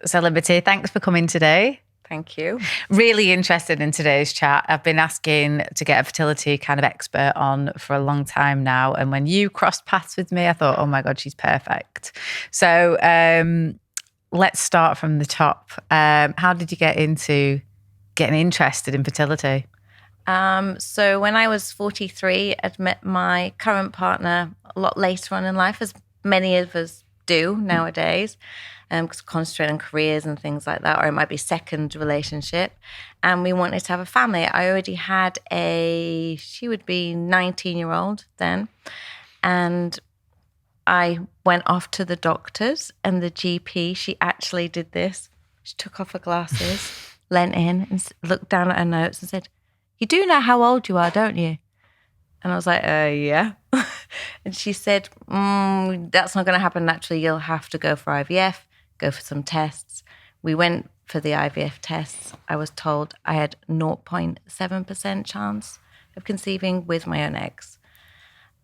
So Liberty, thanks for coming today. Thank you. Really interested in today's chat. I've been asking to get a fertility kind of expert on for a long time now. And when you crossed paths with me, I thought, oh my God, she's perfect. So let's start from the top. How did you get into getting interested in fertility? So when I was 43, I'd met my current partner a lot later on in life, as many of us do nowadays. Because concentrate on careers and things like that, or it might be second relationship. And we wanted to have a family. I already had she would be 19-year-old then. And I went off to the doctors and the GP, she actually did this. She took off her glasses, leant in and looked down at her notes and said, "You do know how old you are, don't you?" And I was like, yeah. And she said, that's not going to happen naturally. You'll have to go for IVF. Go for some tests. We went for the IVF tests. I was told I had 0.7% chance of conceiving with my own eggs.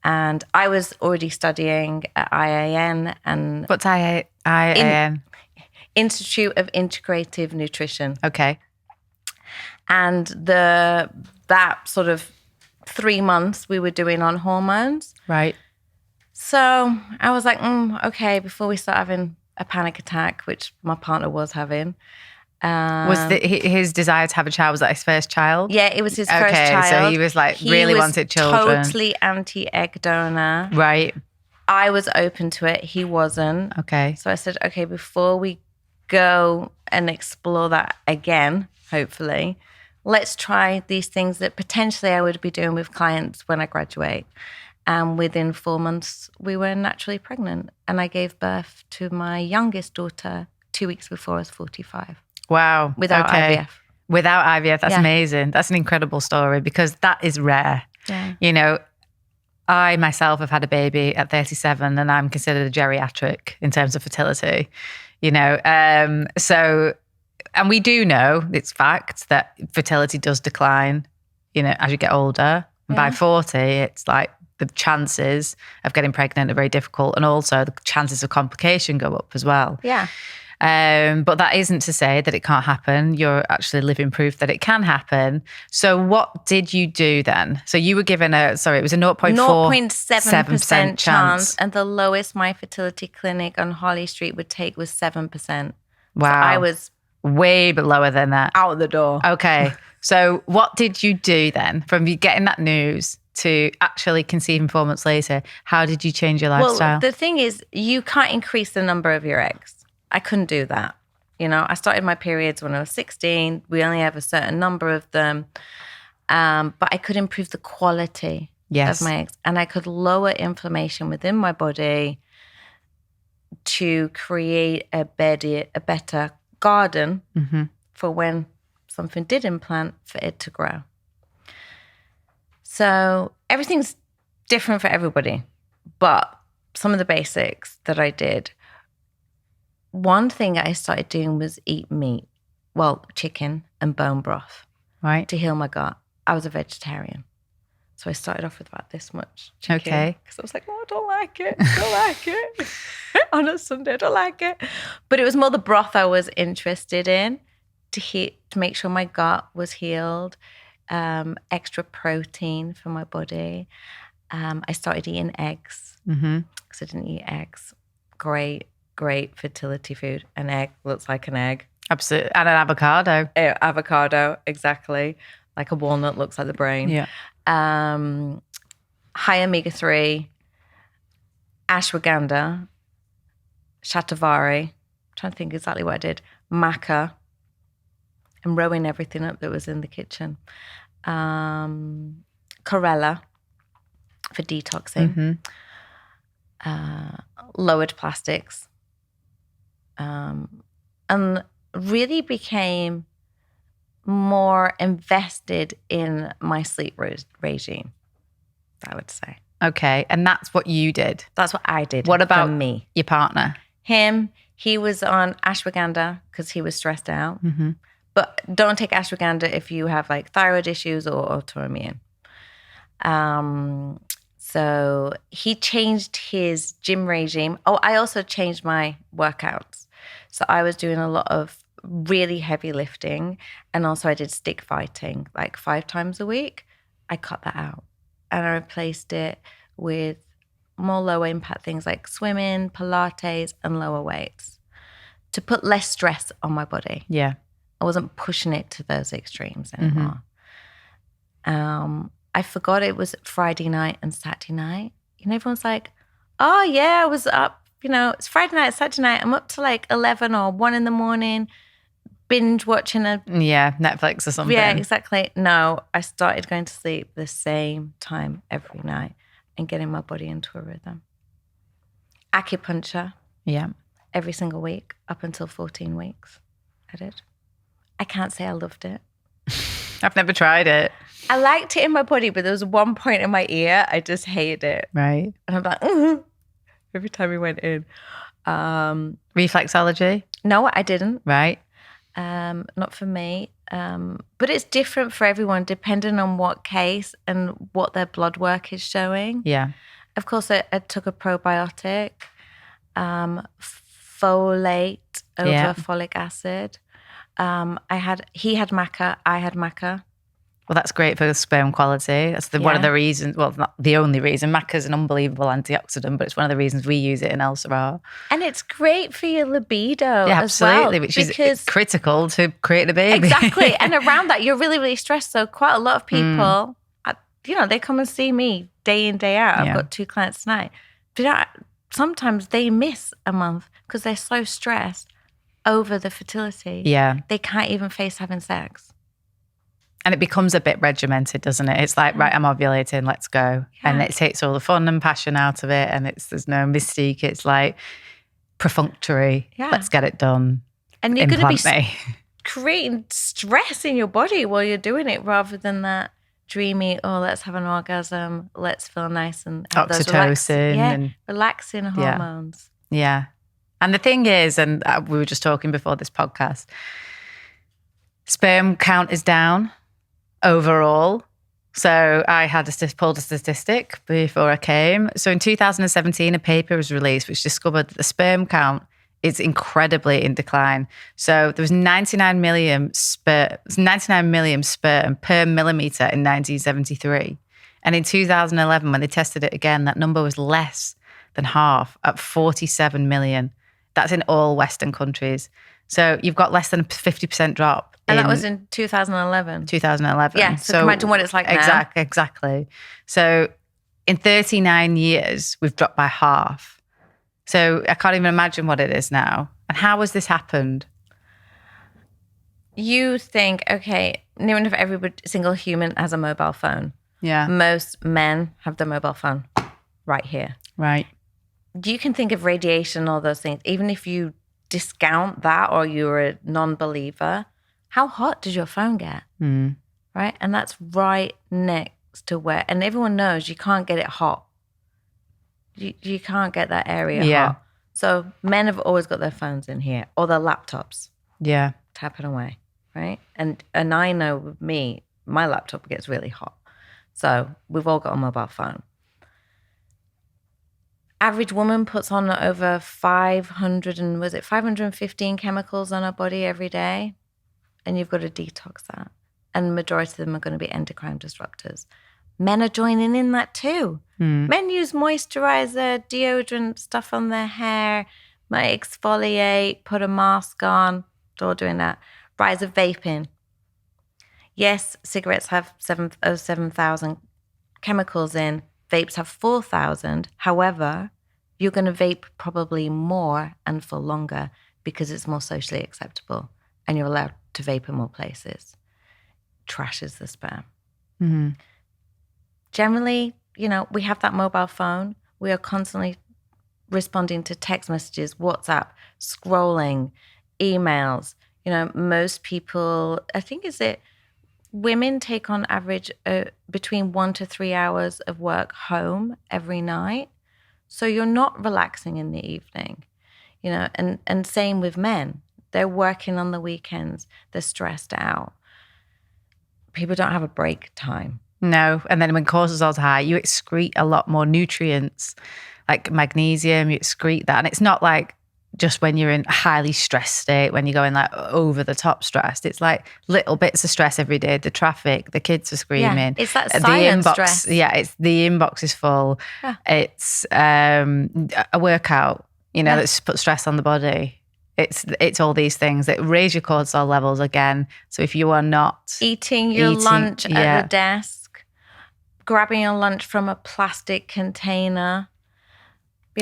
And I was already studying at IAN. And what's IAN? Institute of Integrative Nutrition. Okay. And that sort of 3 months we were doing on hormones. Right. So I was like, okay, before we start having a panic attack, which my partner was having. Was his desire to have a child, was that his first child? Yeah, it was his first child. So he was like, really wanted children. Totally anti-egg donor. Right. I was open to it. He wasn't. Okay. So I said, okay, before we go and explore that again, hopefully, let's try these things that potentially I would be doing with clients when I graduate. And within 4 months, we were naturally pregnant. And I gave birth to my youngest daughter 2 weeks before I was 45. Wow. Without IVF. Without IVF. That's amazing. That's an incredible story because that is rare. Yeah. You know, I myself have had a baby at 37 and I'm considered a geriatric in terms of fertility. You know, and we do know, it's fact, that fertility does decline, you know, as you get older. And by 40, it's like, the chances of getting pregnant are very difficult, and also the chances of complication go up as well. Yeah. But that isn't to say that it can't happen. You're actually living proof that it can happen. So what did you do then? So you were given it was a 0.7% chance. And the lowest my fertility clinic on Harley Street would take was 7%. Wow. So I was way lower than that. Out the door. Okay. So what did you do then from you getting that news to actually conceiving 4 months later? How did you change your lifestyle? Well, the thing is, you can't increase the number of your eggs. I couldn't do that. You know, I started my periods when I was 16. We only have a certain number of them. But I could improve the quality of my eggs. And I could lower inflammation within my body to create a better garden for when something did implant, for it to grow. So everything's different for everybody, but some of the basics that I did, one thing I started doing was eat meat, chicken and bone broth, right, to heal my gut. I was a vegetarian. So I started off with about this much chicken. Okay. Because I was like, I don't like it. I don't like it. On a Sunday, I don't like it. But it was more the broth I was interested in to make sure my gut was healed. Extra protein for my body. I started eating eggs because I didn't eat eggs. Great fertility food. An egg looks like an egg. Absolutely. And an avocado. Avocado, exactly. Like a walnut looks like the brain. Yeah. High omega-3, ashwagandha, shatavari. I'm trying to think exactly what I did. Maca. And rowing everything up that was in the kitchen. Chlorella for detoxing. Lowered plastics. And really became more invested in my sleep regime, I would say. Okay. And that's what you did? That's what I did. What about me? Your partner? He was on ashwagandha because he was stressed out. But don't take ashwagandha if you have like thyroid issues or autoimmune. So he changed his gym regime. Oh, I also changed my workouts. So I was doing a lot of really heavy lifting, and also I did stick fighting like 5 times a week. I cut that out and I replaced it with more lower impact things like swimming, Pilates, and lower weights to put less stress on my body. Yeah. I wasn't pushing it to those extremes anymore. I forgot it was Friday night and Saturday night. Everyone's like, oh yeah, I was up, it's Friday night, Saturday night. I'm up to like 11 or 1 in the morning, binge watching Netflix or something. Yeah, exactly. No, I started going to sleep the same time every night and getting my body into a rhythm. Acupuncture. Yeah. Every single week up until 14 weeks. I did. I can't say I loved it. I've never tried it. I liked it in my body, but there was one point in my ear I just hated it. Right. And I'm like, every time we went in. Reflexology? No, I didn't. Right. Not for me. But it's different for everyone depending on what case and what their blood work is showing. Yeah. Of course, I took a probiotic, folate over folic acid. He had maca, I had maca. Well, that's great for sperm quality. That's one of the reasons, well, not the only reason. Maca is an unbelievable antioxidant, but it's one of the reasons we use it in Elle-Sera. And it's great for your libido absolutely, as well. Which is critical to create a baby. Exactly. And around that, you're really, really stressed. So quite a lot of people, they come and see me day in, day out. I've got 2 clients tonight. But sometimes they miss a month because they're so stressed over the fertility. Yeah. They can't even face having sex. And it becomes a bit regimented, doesn't it? It's like, right, I'm ovulating, let's go. Yeah. And it takes all the fun and passion out of it. And there's no mystique. It's like perfunctory. Yeah. Let's get it done. And you're going to be creating stress in your body while you're doing it rather than that dreamy, let's have an orgasm, let's feel nice and have oxytocin. Relaxing hormones. Yeah. And the thing is, and we were just talking before this podcast, sperm count is down overall. So I had pulled a statistic before I came. So in 2017, a paper was released which discovered that the sperm count is incredibly in decline. So there was 99 million sperm per millimeter in 1973. And in 2011, when they tested it again, that number was less than half at 47 million. That's in all Western countries. So you've got less than a 50% drop. And that was in 2011. 2011. Yeah, so imagine what it's like now. Exactly. So in 39 years, we've dropped by half. So I can't even imagine what it is now. And how has this happened? You think, okay, near enough every single human has a mobile phone. Yeah. Most men have the mobile phone right here. Right. You can think of radiation, all those things. Even if you discount that or you're a non-believer, how hot does your phone get? Right? And that's right next to where, and everyone knows you can't get it hot. You can't get that area hot. So men have always got their phones in here or their laptops. Yeah. Tapping away, right? And I know with me, my laptop gets really hot. So we've all got a mobile phone. Average woman puts on over 515 chemicals on her body every day. And you've got to detox that. And the majority of them are going to be endocrine disruptors. Men are joining in that too. Men use moisturizer, deodorant, stuff on their hair, might exfoliate, put a mask on. They're all doing that. Rise of vaping. Yes, cigarettes have 7,000 chemicals in. Vapes have 4,000. However, you're going to vape probably more and for longer because it's more socially acceptable. And you're allowed to vape in more places. Trashes the sperm. Mm-hmm. Generally, we have that mobile phone. We are constantly responding to text messages, WhatsApp, scrolling, emails. Most people, I think women take on average between 1 to 3 hours of work home every night. So you're not relaxing in the evening, and same with men. They're working on the weekends. They're stressed out. People don't have a break time. No. And then when cortisol's high, you excrete a lot more nutrients, like magnesium, you excrete that. And it's not like just when you're in a highly stressed state, when you're going like over the top stressed. It's like little bits of stress every day. The traffic, the kids are screaming. It's that the silent inbox, stress. Yeah, it's the inbox is full. Yeah. It's a workout, that's put stress on the body. It's all these things that raise your cortisol levels again. So if you are not eating your lunch at the desk, grabbing your lunch from a plastic container.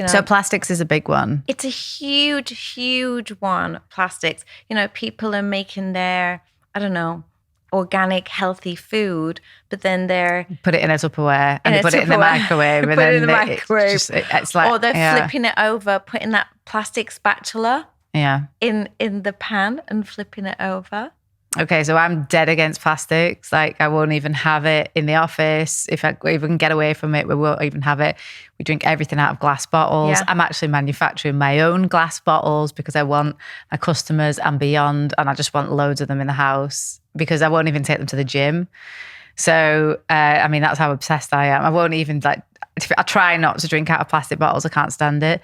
So plastics is a big one. It's a huge, huge one. Plastics. People are making their, I don't know, organic, healthy food, but then they're put it in a Tupperware and they put it in the microwave, and put then it in the microwave. It's like, or they're flipping it over, putting that plastic spatula in the pan and flipping it over. Okay, so I'm dead against plastics. Like, I won't even have it in the office. If we can get away from it, we won't even have it. We drink everything out of glass bottles. Yeah. I'm actually manufacturing my own glass bottles because I want my customers and beyond, and I just want loads of them in the house because I won't even take them to the gym. So, that's how obsessed I am. I won't even I try not to drink out of plastic bottles. I can't stand it.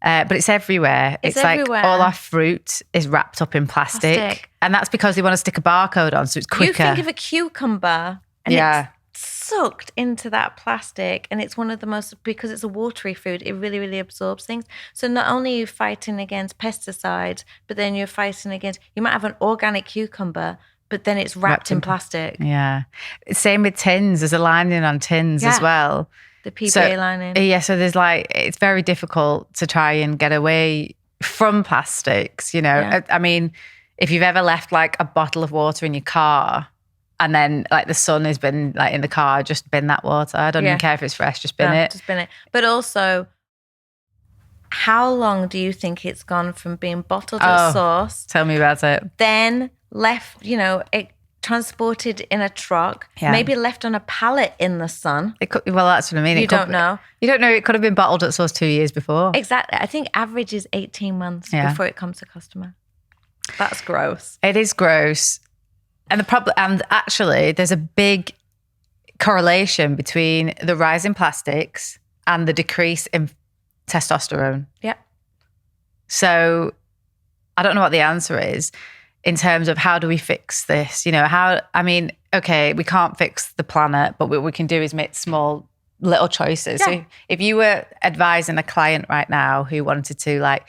But it's everywhere. It's everywhere. Like all our fruit is wrapped up in plastic. And that's because they want to stick a barcode on, so it's quicker. You think of a cucumber and it's sucked into that plastic, and it's one of the most, because it's a watery food, it really, really absorbs things. So not only are you fighting against pesticides, but then you're fighting against, you might have an organic cucumber, but then it's wrapped in plastic. Yeah. Same with tins. There's a lining on tins as well. The PPA lining. Yeah, so there's it's very difficult to try and get away from plastics, Yeah. I mean, if you've ever left a bottle of water in your car and then the sun has been in the car, just bin that water. I don't even care if it's fresh, just bin it. Just bin it. But also, how long do you think it's gone from being bottled at source? Tell me about it. Then left, it transported in a truck, maybe left on a pallet in the sun. Well, that's what I mean. You don't know. You don't know. It could have been bottled at source 2 years before. Exactly. I think average is 18 months before it comes to customer. That's gross. It is gross. And actually, there's a big correlation between the rise in plastics and the decrease in testosterone. Yeah. So I don't know what the answer is in terms of how do we fix this? We can't fix the planet, but what we can do is make small little choices. So if you were advising a client right now who wanted to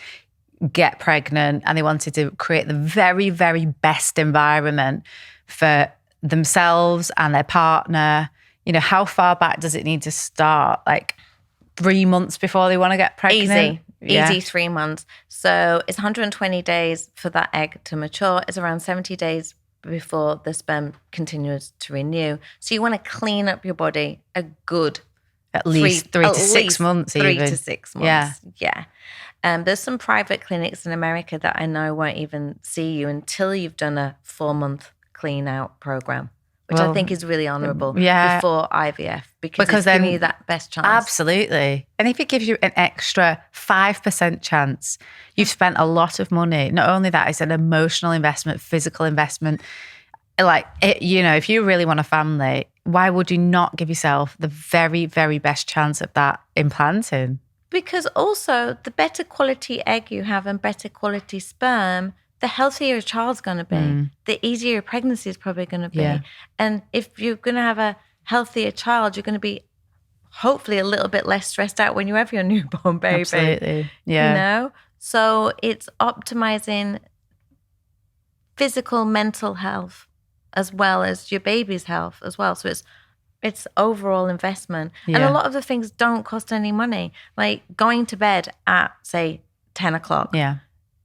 get pregnant and they wanted to create the very, very best environment for themselves and their partner, how far back does it need to start? 3 months before they want to get pregnant? Easy 3 months. So it's 120 days for that egg to mature. It's around 70 days before the sperm continues to renew. So you want to clean up your body a good at least 3 to 6 months. 3 to 6 months. Yeah. There's some private clinics in America that I know won't even see you until you've done a 4-month clean out program, which I think is really honourable before IVF because it's giving you that best chance. Absolutely. And if it gives you an extra 5% chance, you've spent a lot of money. Not only that, it's an emotional investment, physical investment. If you really want a family, why would you not give yourself the very, very best chance of that implanting? Because also the better quality egg you have and better quality sperm, the healthier your child's going to be. The easier your pregnancy is probably going to be. Yeah. And if you're going to have a healthier child, you're going to be hopefully a little bit less stressed out when you have your newborn baby. Absolutely. Yeah. So it's optimizing physical, mental health as well as your baby's health as well. So it's overall investment. Yeah. And a lot of the things don't cost any money. Like going to bed at, say, 10 o'clock. Yeah.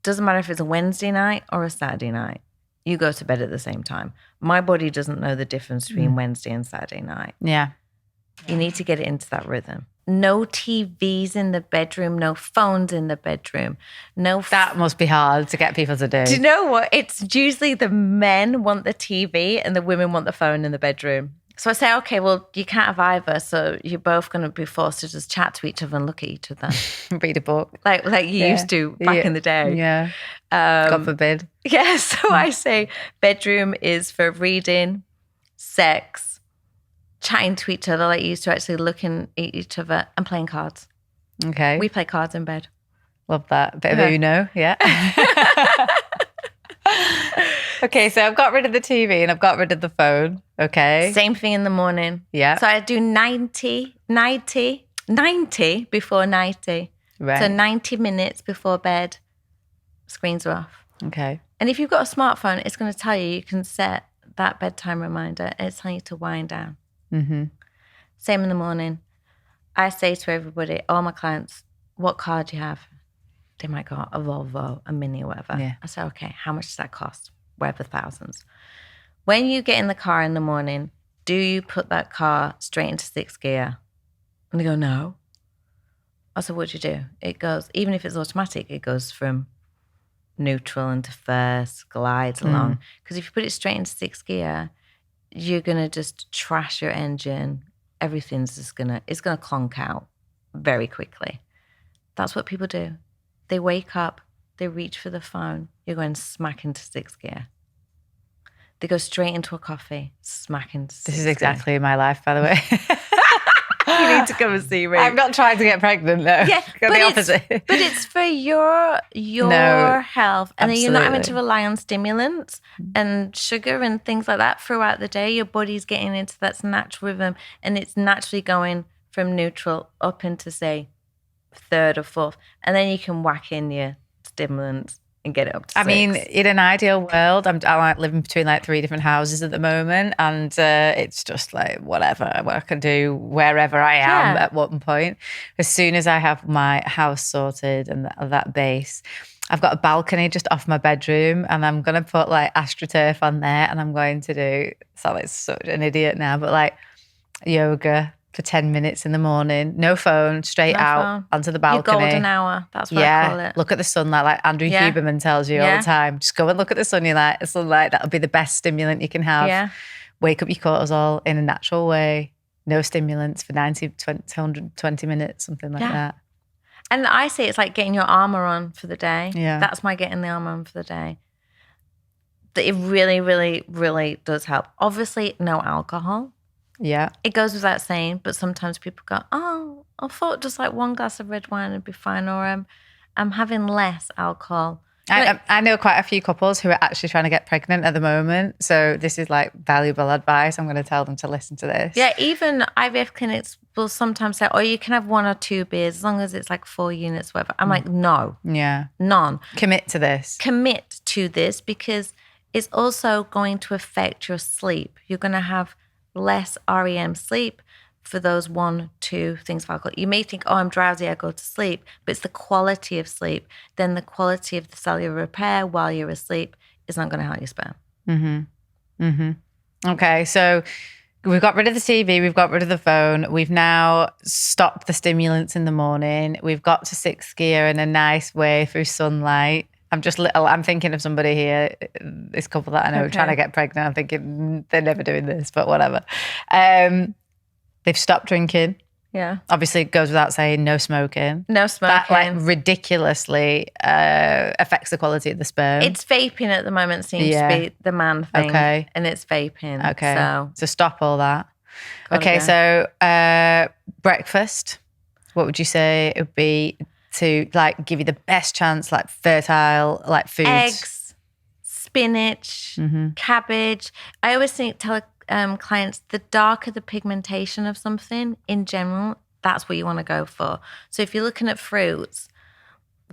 Doesn't matter if it's a Wednesday night or a Saturday night. You go to bed at the same time. My body doesn't know the difference between Wednesday and Saturday night. Yeah. You need to get it into that rhythm. No TVs in the bedroom, no phones in the bedroom. That must be hard to get people to do. Do you know what? It's usually the men want the TV and the women want the phone in the bedroom. So I say, okay, well, you can't have either. So you're both going to be forced to just chat to each other and look at each other. Read a book. Like you used to back in the day. Yeah. God forbid. Yeah. So I say bedroom is for reading, sex, chatting to each other like you used to, actually looking at each other and playing cards. Okay. We play cards in bed. Love that. Bit of Uno, yeah. Okay, so I've got rid of the TV and I've got rid of the phone. Okay. Same thing in the morning. Yeah. So I do 90 before 90. Right. So 90 minutes before bed, screens are off. Okay. And if you've got a smartphone, it's going to tell you can set that bedtime reminder and it's telling you to wind down. Mm-hmm. Same in the morning. I say to everybody, all my clients, what car do you have? They might go, a Volvo, a Mini, or whatever. Yeah. I say, okay, how much does that cost? Whatever, thousands. When you get in the car in the morning, do you put that car straight into 6th gear? And they go, no. I said, what do you do? It goes, even if it's automatic, it goes from neutral into first, glides along. Because if you put it straight into 6th gear, you're going to just trash your engine. Everything's just it's going to clonk out very quickly. That's what people do. They wake up, they reach for the phone, you're going smack into 6th gear. They go straight into a coffee, smack into 6th gear. This is exactly my life, by the way. You need to come and see me. I'm not trying to get pregnant, no. Yeah, the opposite. But it's for your health. And then you're not having to rely on stimulants and sugar and things like that throughout the day. Your body's getting into that natural rhythm and it's naturally going from neutral up into, say, 3rd or 4th. And then you can whack in your stimulants and get it up to 6. I mean, in an ideal world, I'm like living between like 3 different houses at the moment, and it's just like whatever I can do wherever I am at one point. As soon as I have my house sorted and that base, I've got a balcony just off my bedroom, and I'm gonna put like AstroTurf on there, and I'm going to do. Sound like such an idiot now, but like yoga for 10 minutes in the morning, no phone, straight out onto the balcony. Your golden hour, that's what I call it. Look at the sunlight, like Andrew Huberman tells you all the time. Just go and look at the sunlight. That'll be the best stimulant you can have. Yeah. Wake up your cortisol in a natural way. No stimulants for 120 minutes, something like that. And I say it's like getting your armor on for the day. Yeah. That's my getting the armor on for the day. It really, really, really does help. Obviously, no alcohol. Yeah. It goes without saying, but sometimes people go, oh, I thought just like one glass of red wine would be fine, or I'm having less alcohol. I know quite a few couples who are actually trying to get pregnant at the moment. So this is like valuable advice. I'm going to tell them to listen to this. Yeah, even IVF clinics will sometimes say, oh, you can have 1 or 2 beers as long as it's like 4 units, whatever. I'm like, no. Yeah. None. Commit to this. Commit to this because it's also going to affect your sleep. You're going to have less REM sleep for those 1, 2 things of alcohol. You may think, oh, I'm drowsy, I go to sleep, but it's the quality of sleep. Then the quality of the cellular repair while you're asleep is not going to help your sperm. Mm-hmm. Mm-hmm. Okay, so we've got rid of the TV, we've got rid of the phone, we've now stopped the stimulants in the morning, we've got to 6th gear in a nice way through sunlight. I'm thinking of somebody here, this couple that I know trying to get pregnant. I'm thinking they're never doing this, but whatever. They've stopped drinking. Yeah. Obviously, it goes without saying, no smoking. No smoking. That like ridiculously affects the quality of the sperm. It's vaping at the moment seems to be the man thing. Okay. And it's vaping. Okay. So stop all that. Okay, so breakfast, what would you say it would be to like give you the best chance, like fertile, like foods? Eggs, spinach, cabbage. I always tell clients, the darker the pigmentation of something in general, that's what you want to go for. So if you're looking at fruits,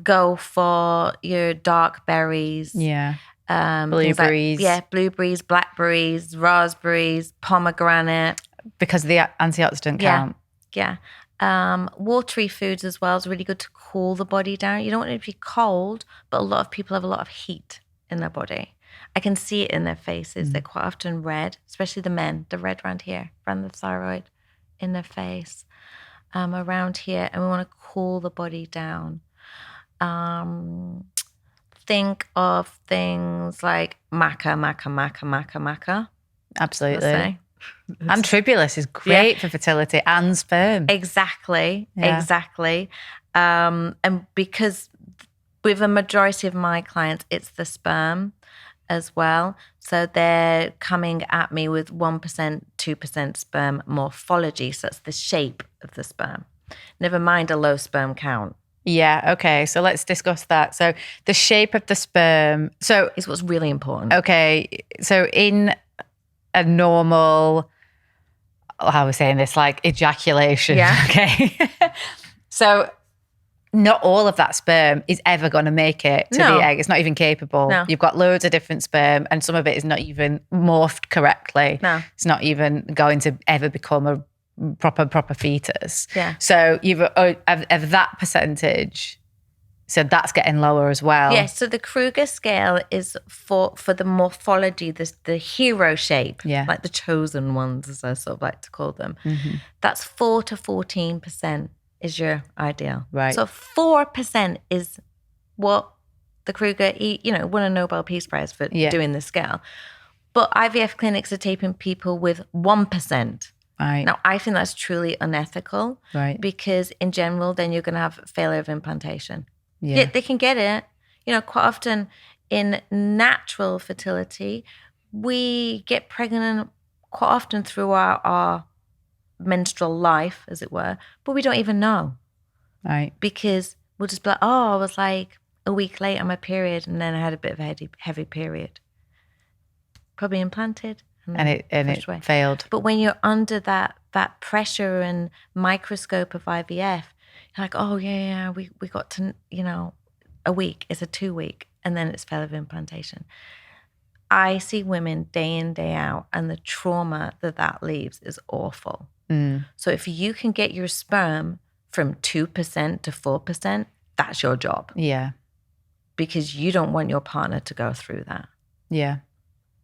go for your dark berries. Yeah. Blueberries. Blueberries, blackberries, raspberries, pomegranate. Because the antioxidant count. Yeah. Watery foods as well is really good to cool the body down. You don't want it to be cold, but a lot of people have a lot of heat in their body. I can see it in their faces. They're quite often red, especially the men. They're red around here, around the thyroid, in their face, around here. And we want to cool the body down. Think of things like maca. Absolutely. And tribulus is great for fertility and sperm. Exactly. And because with a majority of my clients, it's the sperm as well. So they're coming at me with 1%, 2% sperm morphology. So that's the shape of the sperm. Never mind a low sperm count. Yeah. Okay. So let's discuss that. So the shape of the sperm. So Is what's really important. okay. So in a normal, how are we saying this? Like ejaculation. Yeah. Okay. So not all of that sperm is ever going to make it to No. the egg. It's not even capable. No. You've got loads of different sperm, and some of it is not even morphed correctly. No. It's not even going to ever become a proper fetus. Yeah. So you've of that percentage. So that's getting lower as well. Yes, so the Kruger scale is for the morphology, the hero shape, Yeah. like the chosen ones, as I sort of like to call them. Mm-hmm. That's 4 to 14% is your ideal. Right. So 4% is what the Kruger, won a Nobel Peace Prize for doing this scale. But IVF clinics are taping people with 1%. Right. Now, I think that's truly unethical. Right. Because in general, then you're going to have failure of implantation. Yeah. They can get it. Quite often in natural fertility, we get pregnant quite often through our menstrual life, as it were, but we don't even know. Right. Because we'll just be like, I was like a week late on my period and then I had a bit of a heavy period. Probably implanted. And it failed. But when you're under that pressure and microscope of IVF, you're like, oh, yeah, we got to, a week. It's a 2 week. And then it's failure of implantation. I see women day in, day out, and the trauma that leaves is awful. Mm. So if you can get your sperm from 2% to 4%, that's your job. Yeah. Because you don't want your partner to go through that. Yeah.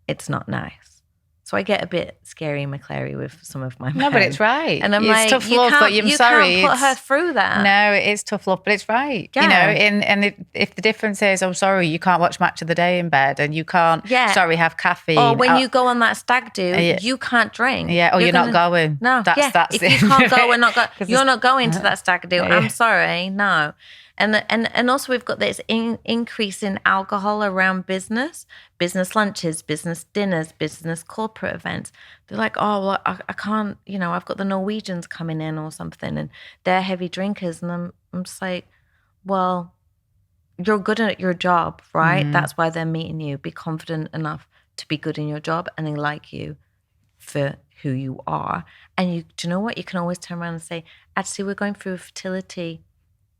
It's not nice. So I get a bit scary and McClary with some of my men. No, but it's right. And I'm it's like, tough you love, but I'm sorry. You can't put her through that. No, it is tough love, but it's right. Yeah. And if the difference is, I'm sorry, you can't watch Match of the Day in bed and you can't, have caffeine. Or when you go on that stag do, you can't drink. Yeah, or you're not going. No, that's if you can't go, you're not going to that stag do. Yeah. I'm sorry, no. And also we've got this increase in alcohol around business lunches, business dinners, business corporate events. They're like, oh, well, I can't, I've got the Norwegians coming in or something and they're heavy drinkers. And I'm just like, well, you're good at your job, right? Mm-hmm. That's why they're meeting you. Be confident enough to be good in your job and they like you for who you are. And do you know what? You can always turn around and say, actually, we're going through a fertility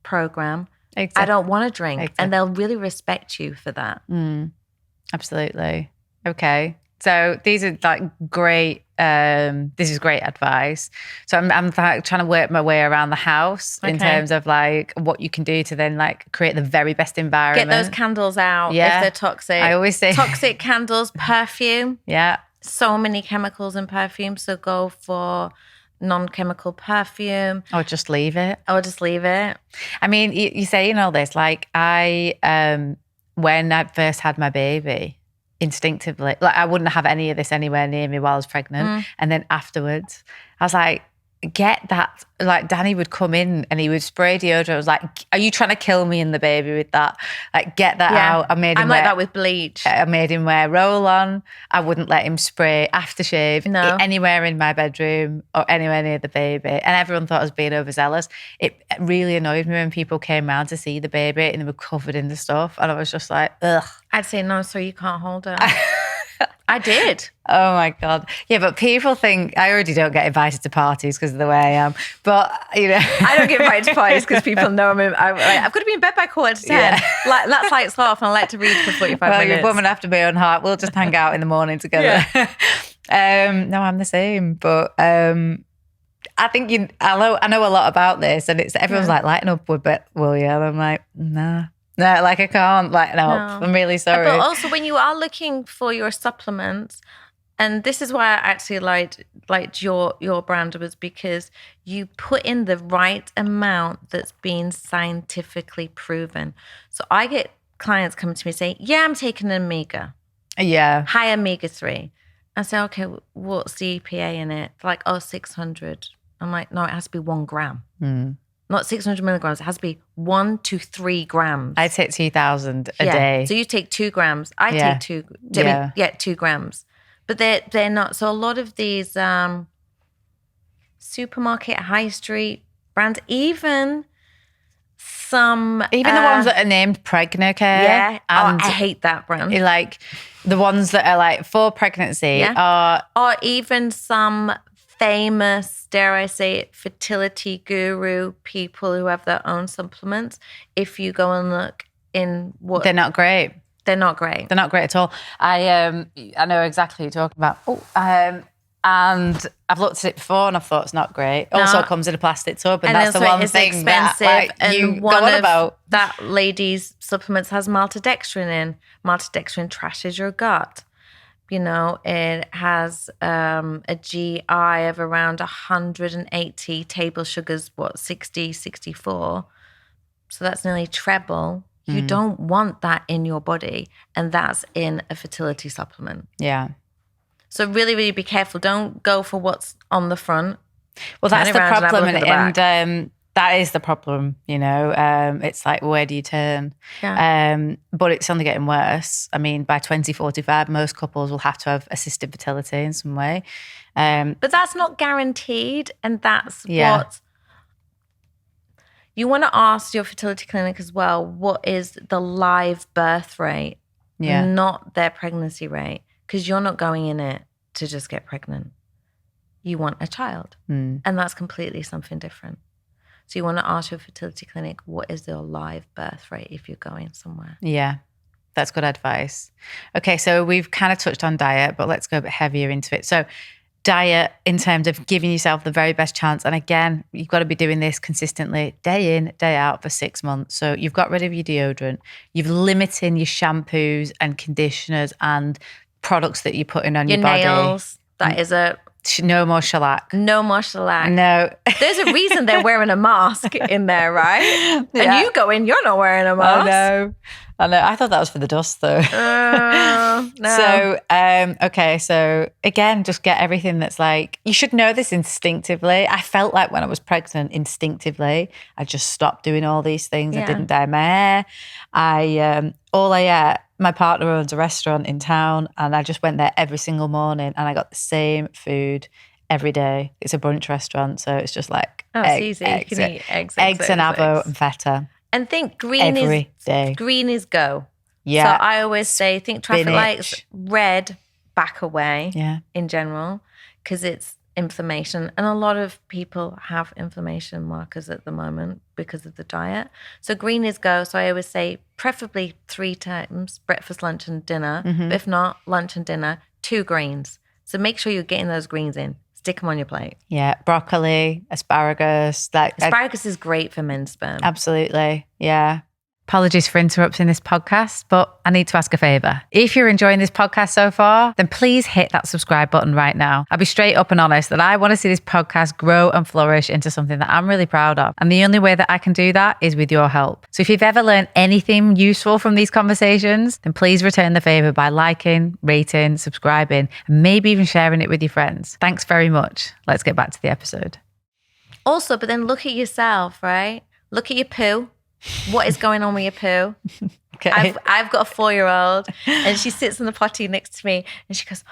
program. Exactly. I don't want to drink. Exactly. And they'll really respect you for that. Absolutely. Okay. So these are like great, this is great advice. So I'm trying to work my way around the house in terms of like what you can do to then like create the very best environment. Get those candles out if they're toxic. I always say toxic candles, perfume. Yeah. So many chemicals in perfume. So go for non-chemical perfume. Or just leave it. I mean, you're saying all this, like when I first had my baby, instinctively, like I wouldn't have any of this anywhere near me while I was pregnant. And then afterwards, I was like, get that. Like Danny would come in and he would spray deodorant. I was like, are you trying to kill me and the baby with that? Like, get that out. I'm like that with bleach. I made him wear roll-on. I wouldn't let him spray aftershave anywhere in my bedroom or anywhere near the baby. And everyone thought I was being overzealous. It really annoyed me when people came round to see the baby and they were covered in the stuff. And I was just like, ugh. I'd say, no, so you can't hold her. I did. Oh my God. Yeah, but people think I already don't get invited to parties because of the way I am. But, I don't get invited to parties because people know I've got to be in bed by 9:45. Yeah. Like, that's lights off and I like to read for 45 minutes. You're a woman after my own heart. We'll just hang out in the morning together. Yeah. No, I'm the same. But I think I know a lot about this and everyone's like, lighten up a bit, will you? And I'm like, nah. No, like I can't lighten up. I'm really sorry. But also when you are looking for your supplements, and this is why I actually liked your brand, was because you put in the right amount that's been scientifically proven. So I get clients coming to me saying, yeah, I'm taking an omega. Yeah. High omega-3. I say, okay, what's the EPA in it? They're like, 600. I'm like, no, it has to be 1 gram. Not 600 milligrams. It has to be 1 to 3 grams. I take 2,000 a day. So you take 2 grams. I take 2. 2 grams. But they're not. So a lot of these supermarket, high street brands, even Even the ones that are named Pregnacare. Yeah. And I hate that brand. like the ones that are like for pregnancy are. Or even some famous, dare I say it, fertility guru people who have their own supplements. If you go and look in what... They're not great. They're not great. They're not great at all. I know exactly what you're talking about. And I've looked at it before and I've thought it's not great. Also, it comes in a plastic tub, and that's the one thing expensive, that you go on about. That lady's supplements has maltodextrin in. Maltodextrin trashes your gut. You know, it has a GI of around 180, table sugars, 60, 64. So that's nearly treble. You don't want that in your body, and that's in a fertility supplement. Yeah. So really, really be careful. Don't go for what's on the front. Well, that's the problem, and that is the problem, you know. It's like, where do you turn? Yeah. But it's only getting worse. I mean, by 2045, most couples will have to have assisted fertility in some way. But that's not guaranteed, and that's what... You want to ask your fertility clinic as well, what is the live birth rate, not their pregnancy rate? Because you're not going in it to just get pregnant. You want a child. And that's completely something different. So you want to ask your fertility clinic, what is their live birth rate if you're going somewhere? Yeah, that's good advice. Okay, so we've kind of touched on diet, but let's go a bit heavier into it. So diet in terms of giving yourself the very best chance. And again, you've got to be doing this consistently, day in, day out for 6 months. So you've got rid of your deodorant. You've limited your shampoos and conditioners and products that you're putting on your body. Nails. That is no more shellac. No more shellac. No. There's a reason they're wearing a mask in there, right? Yeah. And you go in, you're not wearing a mask. I know. I thought that was for the dust, though. No. So, okay. So again, just get everything that's like, you should know this instinctively. I felt like when I was pregnant, instinctively, I just stopped doing all these things. Yeah. I didn't dye my hair. All I ate, my partner owns a restaurant in town, and I just went there every single morning, and I got the same food every day. It's a brunch restaurant, so it's just like it's easy. You can eat eggs and avo and feta. And think green is go. Yeah. So I always say, think traffic lights, red, back away. Yeah. In general, because it's inflammation, and a lot of people have inflammation markers at the moment because of the diet. So green is go. So I always say, preferably 3 times: breakfast, lunch, and dinner. But if not, lunch and dinner, 2 greens. So make sure you're getting those greens in. Stick them on your plate. Yeah, broccoli, asparagus. Asparagus is great for men's sperm. Absolutely, yeah. Apologies for interrupting this podcast, but I need to ask a favour. If you're enjoying this podcast so far, then please hit that subscribe button right now. I'll be straight up and honest that I want to see this podcast grow and flourish into something that I'm really proud of. And the only way that I can do that is with your help. So if you've ever learned anything useful from these conversations, then please return the favour by liking, rating, subscribing, and maybe even sharing it with your friends. Thanks very much. Let's get back to the episode. Also, but then look at yourself, right? Look at your poo. What is going on with your poo? Okay. I've got a 4-year-old, and she sits in the potty next to me, and she goes,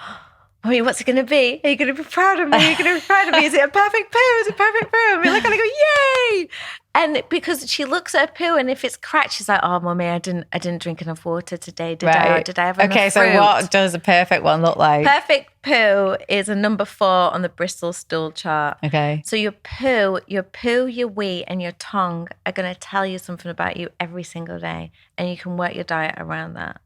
Mommy, what's it going to be? Are you going to be proud of me? Are you going to be proud of me? Is it a perfect poo? Is it a perfect poo? And we're like, I go, yay! And because she looks at her poo, and if it's cracked, she's like, oh, Mommy, I didn't drink enough water today. Did I have enough fruit? Okay, so what does a perfect one look like? Perfect poo is a number 4 on the Bristol stool chart. Okay. So your poo, your wee, and your tongue are going to tell you something about you every single day, and you can work your diet around that.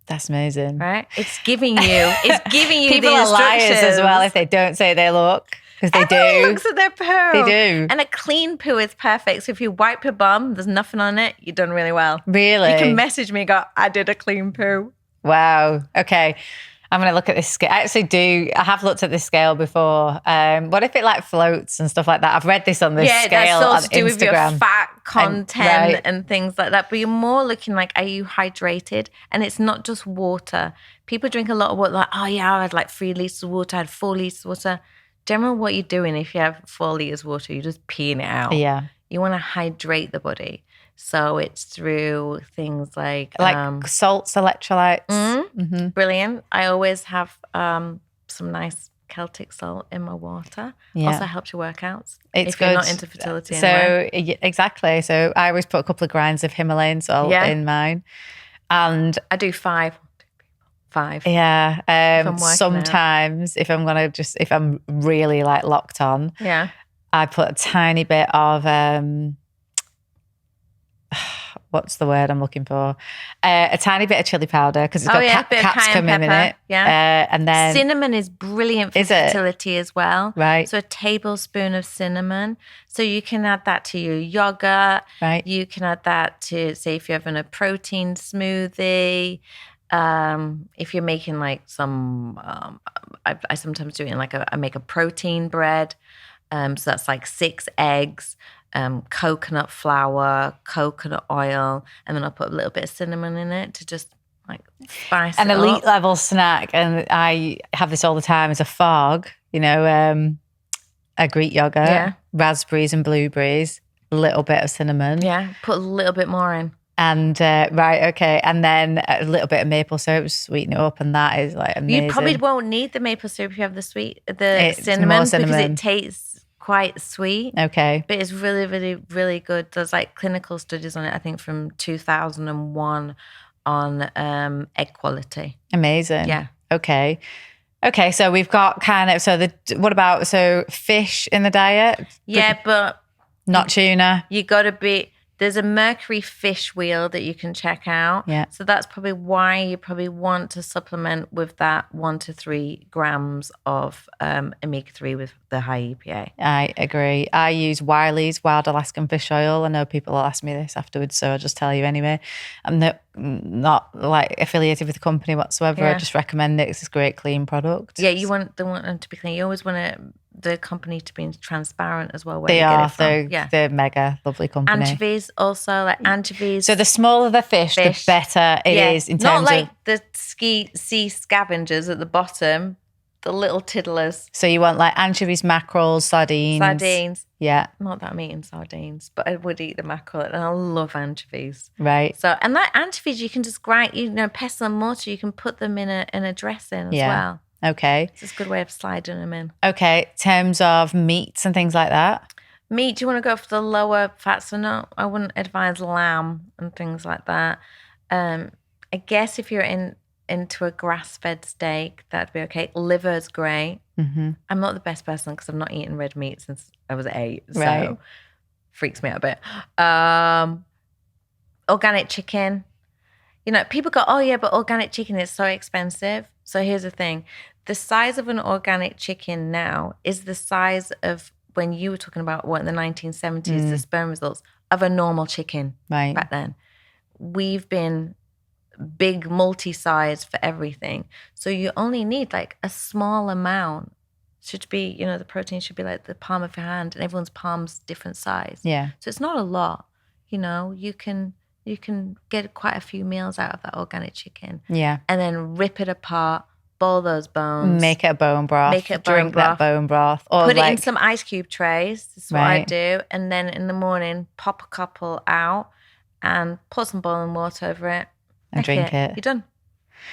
That's amazing. Right? It's giving you People the are liars instructions. as well if they don't say they look. Because they Everyone do. looks at their poo. They do. And a clean poo is perfect. So if you wipe your bum, there's nothing on it, you've done really well. Really? You can message me and go, I did a clean poo. Wow. Okay. I'm going to look at this scale. I actually do. I have looked at this scale before. What if it like floats and stuff like that? I've read this on this scale on Instagram. Yeah, that's all to do with your fat content and things like that. But you're more looking like, are you hydrated? And it's not just water. People drink a lot of water like, oh yeah, I had like 3 litres of water, I had 4 litres of water. Generally, what you're doing if you have 4 litres of water, you're just peeing it out. Yeah. You want to hydrate the body. So it's through things like salts, electrolytes. Brilliant. I always have some nice Celtic salt in my water. Yeah. Also helps your workouts. It's if you're good. not into fertility anyway. Exactly. So I always put a couple of grinds of Himalayan salt in mine. And I do 5. 5. Yeah. Sometimes if I'm really like locked on, I put a tiny bit of what's the word I'm looking for? A tiny bit of chili powder because it's got capsicum in it. Yeah. And then cinnamon is brilliant for fertility as well. Right. So a tablespoon of cinnamon. So you can add that to your yogurt. Right. You can add that to, say, if you're having a protein smoothie. If you're making like some, I sometimes do it in I make a protein bread. So that's like 6 eggs. Coconut flour, coconut oil, and then I'll put a little bit of cinnamon in it to just like spice it up. An elite level snack, and I have this all the time, is a fog, a Greek yogurt, raspberries and blueberries, a little bit of cinnamon. Yeah, put a little bit more in. And and then a little bit of maple syrup to sweeten it up, and that is like amazing. You probably won't need the maple syrup if you have the cinnamon because it tastes quite sweet. Okay. But it's really, really, really good. There's like clinical studies on it, I think from 2001 on egg quality. Amazing. Yeah. Okay. So we've got what about fish in the diet? Yeah, but not tuna. You got to be... There's a mercury fish wheel that you can check out. Yeah. So that's probably why you probably want to supplement with that 1 to 3 grams of omega-3 with the high EPA. I agree. I use Wiley's Wild Alaskan Fish Oil. I know people will ask me this afterwards, so I'll just tell you anyway. I'm not like affiliated with the company whatsoever. I just recommend it. It's a great clean product. Yeah, you want them to be clean. You always want the company to be transparent as well. They're mega lovely company. Anchovies also, anchovies. So the smaller the fish, the better it is in terms of... Not like the sea scavengers at the bottom, the little tiddlers. So you want like anchovies, mackerels, sardines. Yeah. Not that I'm eating sardines, but I would eat the mackerel, and I love anchovies. Right. So, and like anchovies, you can just grind, pestle and mortar, you can put them in a dressing as well. Okay. It's a good way of sliding them in. Okay. In terms of meats and things like that? Meat, do you want to go for the lower fats? So no, I wouldn't advise lamb and things like that. I guess if you're into a grass-fed steak, that'd be okay. Liver's great. Mm-hmm. I'm not the best person because I've not eaten red meat since I was 8. So freaks me out a bit. Organic chicken. People go, oh yeah, but organic chicken is so expensive. So here's the thing. The size of an organic chicken now is the size of when you were talking about in the 1970s, the sperm results of a normal chicken back then. We've been big multi-size for everything. So you only need like a small amount. Should be, the protein should be like the palm of your hand, and everyone's palm's different size. Yeah. So it's not a lot. You can get quite a few meals out of that organic chicken. Yeah. And then rip it apart, boil those bones. Make it a bone broth. Drink that bone broth. Or put it in some ice cube trays. This is what I Right. do. And then in the morning, pop a couple out and put some boiling water over it. And drink it. You're done.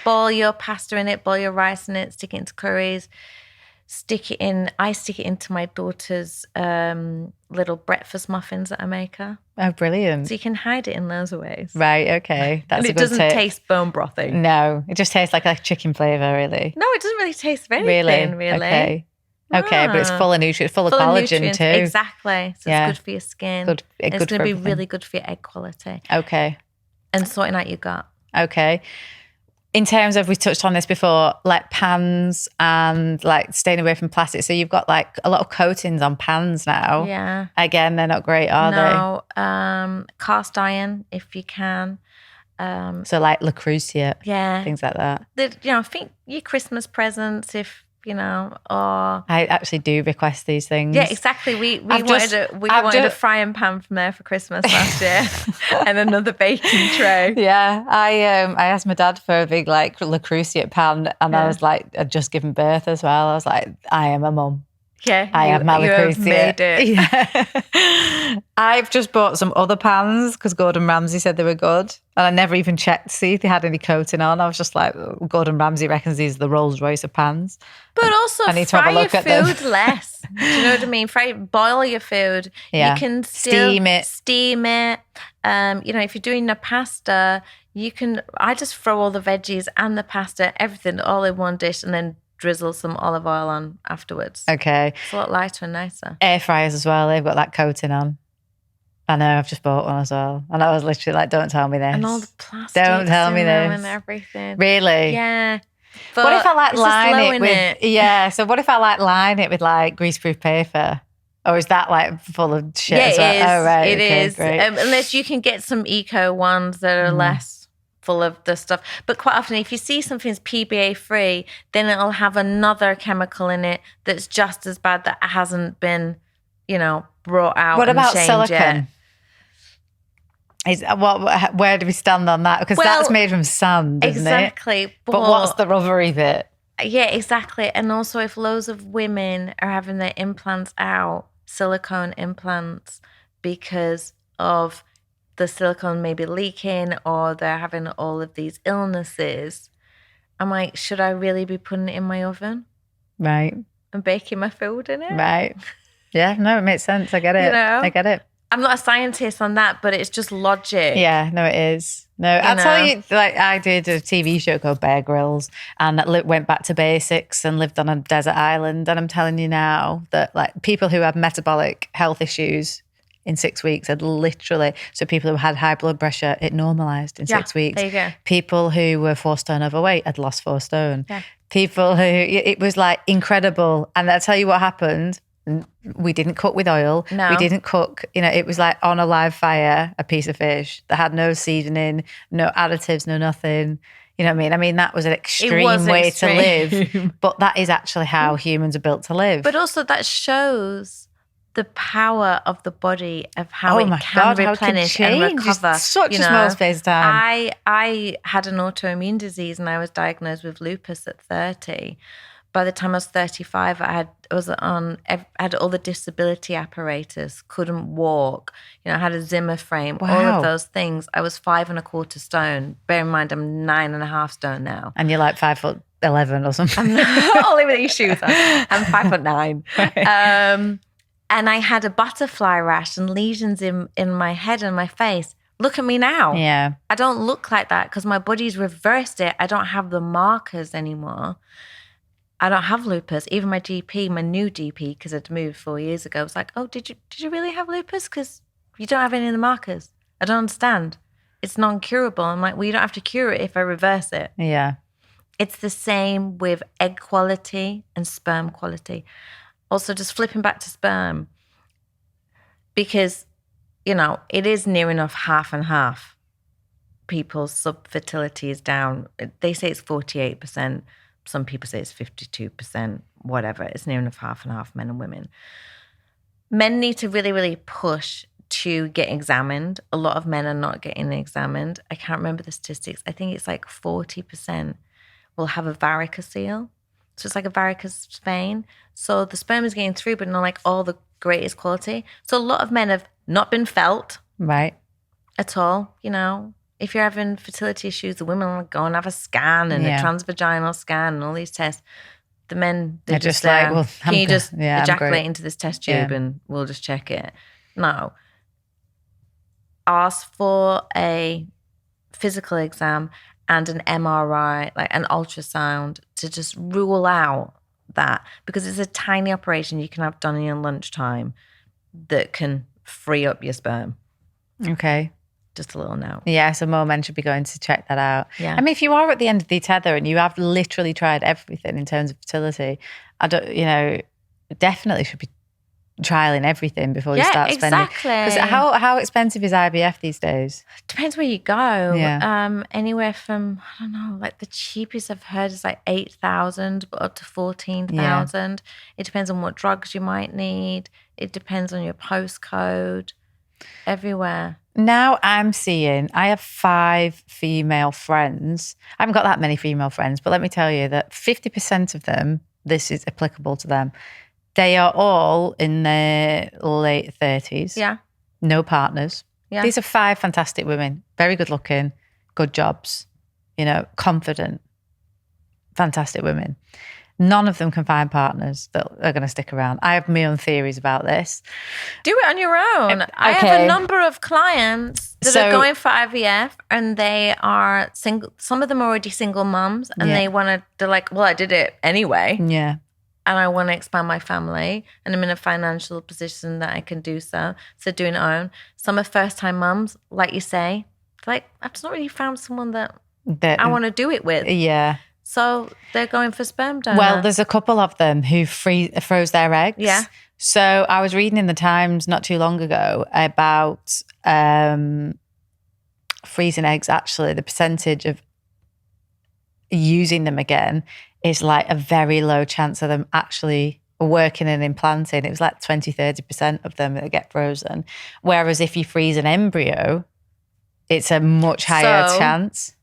Boil your pasta in it, boil your rice in it, stick it into curries. Stick it in. I stick it into my daughter's little breakfast muffins that I make her. Oh, brilliant. So you can hide it in loads of ways. Right, okay. That's and a it good doesn't tip. taste bone brothy. No, it just tastes like a chicken flavour, really. No, it doesn't really taste of anything, really. Okay. Okay, but it's full of nutrients, full of collagen too. Exactly. So it's good for your skin. It's going to be really good for your egg quality. Okay. And sorting out your gut. Okay. In terms of, we touched on this before, like pans and like staying away from plastic. So you've got like a lot of coatings on pans now. Yeah. Again, they're not great, are they? No. Cast iron, if you can. So like Le Creuset. Yeah. Things like that. I think your Christmas presents, if or I actually do request these things. Yeah, exactly. We wanted a frying pan from there for Christmas last year, and another baking tray. Yeah, I asked my dad for a big like Le Creuset pan, and I was like, I'd just given birth as well. I was like, I am a mum. Yeah, I have you have malacrusia. made it. Yeah. I've just bought some other pans because Gordon Ramsay said they were good. And I never even checked to see if they had any coating on. I was just like, oh, Gordon Ramsay reckons these are the Rolls Royce of pans. But also, I need to have fry a look your at them. food less. Do you know what I mean? Boil your food. Yeah. You can still Steam it. If you're doing a pasta, I just throw all the veggies and the pasta, everything, all in one dish, and then drizzle some olive oil on afterwards. Okay. It's a lot lighter and nicer. Air fryers as well. They've got that coating on. I know. I've just bought one as well. And I was literally like, don't tell me this. And all the plastic. Don't tell me this. And everything. Really? Yeah. But what if I line it with it? Yeah, so what if I line it with like greaseproof paper? Or is that like full of shit as well? It is. Oh, right. It okay, is. Great. Unless you can get some eco ones that are less full of the stuff. But quite often, if you see something's PBA free, then it'll have another chemical in it that's just as bad that hasn't been, brought out. What about changed silicone? Where do we stand on that? Because that's made from sand, isn't it? Exactly. But what's the rubbery bit? Yeah, exactly. And also, if loads of women are having their implants out, silicone implants, because of the silicone maybe leaking or they're having all of these illnesses, I'm like, should I really be putting it in my oven? Right. And baking my food in it? Right. Yeah, no, it makes sense. I get it. I get it. I'm not a scientist on that, but it's just logic. Yeah, no, it is. No, I'll tell you, like I did a TV show called Bear Grylls and went back to basics and lived on a desert island. And I'm telling you now that like people who have metabolic health issues in 6 weeks had literally, so people who had high blood pressure, it normalised in 6 weeks. There you go. People who were 4 stone overweight had lost 4 stone. Yeah. People who, it was like incredible. And I'll tell you what happened. We didn't cook with oil. No. We didn't cook, it was like on a live fire, a piece of fish that had no seasoning, no additives, no nothing. You know what I mean? I mean, that was an extreme way to live, but that is actually how humans are built to live. But also that shows the power of the body of how it can replenish and recover. Such a small space of time. I had an autoimmune disease and I was diagnosed with lupus at 30. By the time I was 35, I had all the disability apparatus, couldn't walk, I had a Zimmer frame, all of those things. I was 5.25 stone. Bear in mind, I'm 9.5 stone now. And you're like 5'11" or something. Only with these shoes on. I'm 5'9". Right. And I had a butterfly rash and lesions in my head and my face. Look at me now. Yeah. I don't look like that because my body's reversed it. I don't have the markers anymore. I don't have lupus. Even my GP, my new GP, because I'd moved 4 years ago, was like, oh, did you really have lupus? Because you don't have any of the markers. I don't understand. It's non-curable. I'm like, well, you don't have to cure it if I reverse it. Yeah. It's the same with egg quality and sperm quality. Also, just flipping back to sperm, because, it is near enough half and half. People's subfertility is down. They say it's 48%. Some people say it's 52%, whatever. It's near enough half and half, men and women. Men need to really, really push to get examined. A lot of men are not getting examined. I can't remember the statistics. I think it's like 40% will have a varicocele. So it's like a varicose vein. So the sperm is getting through, but not like all the greatest quality. So a lot of men have not been felt. Right. At all, If you're having fertility issues, the women will go and have a scan and a transvaginal scan and all these tests. The men, they're just like, well, can you just ejaculate into this test tube and we'll just check it? No. Ask for a physical exam and an MRI, like an ultrasound, to just rule out that, because it's a tiny operation you can have done in your lunchtime that can free up your sperm. Okay. Just a little note. Yeah, so more men should be going to check that out. Yeah. I mean, if you are at the end of the tether and you have literally tried everything in terms of fertility, definitely should be trialing everything before you start spending. Exactly. Because how expensive is IVF these days? Depends where you go. Yeah. Anywhere from, I don't know, like the cheapest I've heard is like 8,000, but up to 14,000. Yeah. It depends on what drugs you might need. It depends on your postcode. Everywhere. Now I have 5 female friends. I haven't got that many female friends, but let me tell you that 50% of them, this is applicable to them. They are all in their late 30s. Yeah. No partners. Yeah. These are 5 fantastic women, very good looking, good jobs, confident, fantastic women. None of them can find partners that are going to stick around. I have my own theories about this. Do it on your own. Okay. I have a number of clients that are going for IVF and they are single. Some of them are already single mums and they're like, well, I did it anyway. Yeah. And I want to expand my family and I'm in a financial position that I can do so. So doing it own. Some are first-time mums, like you say. Like, I've just not really found someone that I want to do it with. Yeah. So they're going for sperm donor. Well, there's a couple of them who froze their eggs. Yeah. So I was reading in the Times not too long ago about freezing eggs. Actually, the percentage of using them again is like a very low chance of them actually working and implanting. It was like 20-30% of them that get frozen. Whereas if you freeze an embryo, it's a much higher chance.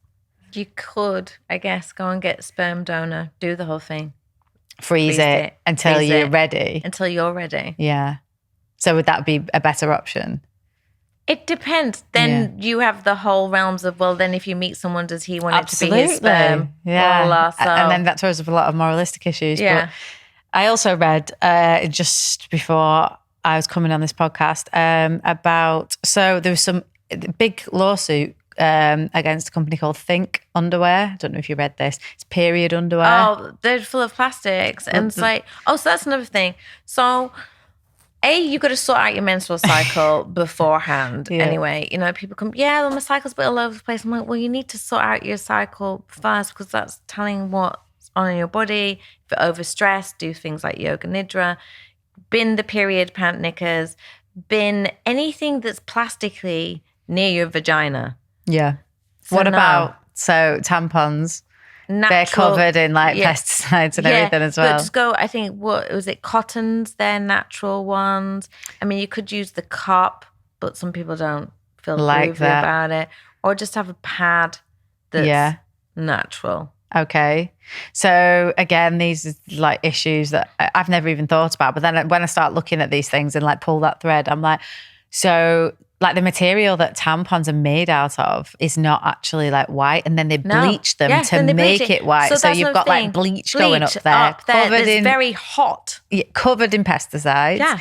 You could, I guess, go and get a sperm donor, do the whole thing. Freeze it until you're ready. Until you're ready. Yeah. So would that be a better option? It depends. Then you have the whole realms of, well, then if you meet someone, does he want it to be his sperm? Yeah. And then that throws up a lot of moralistic issues. Yeah. But I also read just before I was coming on this podcast so there was some big lawsuit against a company called Think Underwear. I don't know if you read this. It's period underwear. Oh, they're full of plastics. And it's like, so that's another thing. So, you've got to sort out your menstrual cycle beforehand anyway. People come, well, my cycle's a bit all over the place. I'm like, well, you need to sort out your cycle first because that's telling what's on in your body. If you're overstressed, do things like yoga nidra. Bin the period pant knickers. Bin anything that's plastically near your vagina. Yeah. So what about tampons? Natural, they're covered in pesticides and everything as well. But just go, I think, what was it? Cottons, they're natural ones. I mean, you could use the cup, but some people don't feel groovy about it. Or just have a pad that's natural. Okay. So again, these are issues that I've never even thought about. But then when I start looking at these things and pull that thread, I'm like, so the material that tampons are made out of is not actually white, and then they bleach them to make it white. So you've got bleach going up there. It's very hot. Yeah, covered in pesticides. Yeah.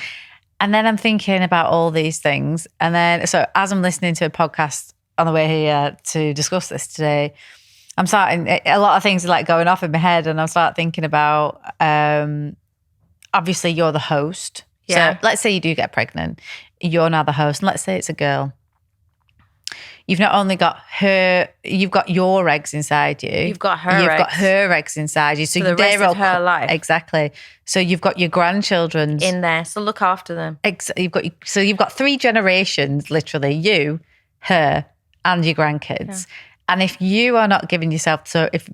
And then I'm thinking about all these things. And then, so as I'm listening to a podcast on the way here to discuss this today, I'm starting, a lot of things are going off in my head, and I start thinking about, obviously you're the host. Yeah. So let's say you do get pregnant. You're now the host, and let's say it's a girl. You've not only got you've got your eggs inside you. You've got her eggs inside you. So for the rest of her life. Exactly. So you've got your grandchildren's in there. So look after them. You've got 3 generations, literally, you, her, and your grandkids. Yeah. And if you are not giving yourself, so if,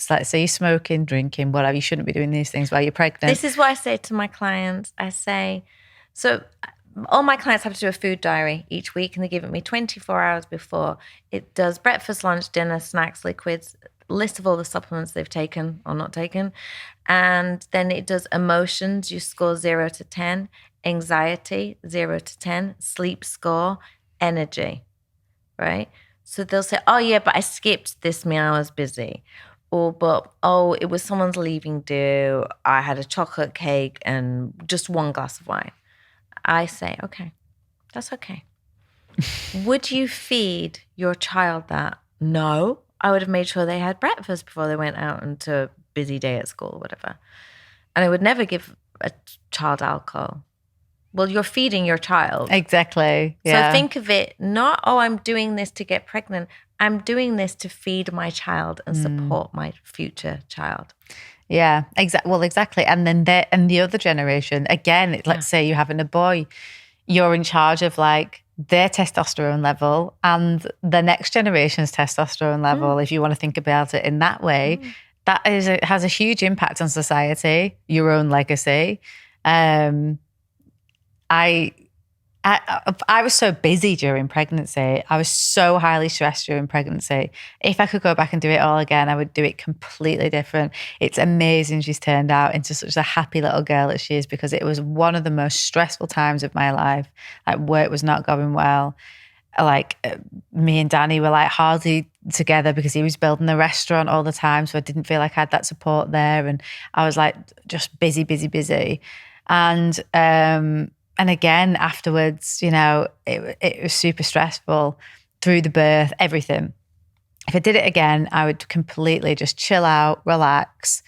let's say you're smoking, drinking, whatever, you shouldn't be doing these things while you're pregnant. This is what I say to my clients. I say, so all my clients have to do a food diary each week, and they give it me 24 hours before. It does breakfast, lunch, dinner, snacks, liquids, list of all the supplements they've taken or not taken. And then it does emotions. You score 0 to 10, anxiety, 0 to 10, sleep score, energy, right? So they'll say, oh, yeah, but I skipped this meal, I was busy. Or, it was someone's leaving due. I had a chocolate cake and just 1 glass of wine. I say, okay, that's okay. Would you feed your child that? No. I would have made sure they had breakfast before they went out into a busy day at school or whatever. And I would never give a child alcohol. Well, you're feeding your child. Exactly. Yeah. So think of it not, I'm doing this to get pregnant. I'm doing this to feed my child and support my future child. Yeah, exactly. And then the other generation, again, let's say you're having a boy, you're in charge of their testosterone level and the next generation's testosterone level, if you want to think about it in that way. That has a huge impact on society, your own legacy. I I was so busy during pregnancy. I was so highly stressed during pregnancy. If I could go back and do it all again, I would do it completely different. It's amazing she's turned out into such a happy little girl as she is, because it was one of the most stressful times of my life. Like, work was not going well. Like, me and Danny were like hardly together because he was building the restaurant all the time. So I didn't feel like I had that support there. And I was like just busy. And again, afterwards, you know, it was super stressful through the birth, everything. If I did it again, I would completely just chill out, relax,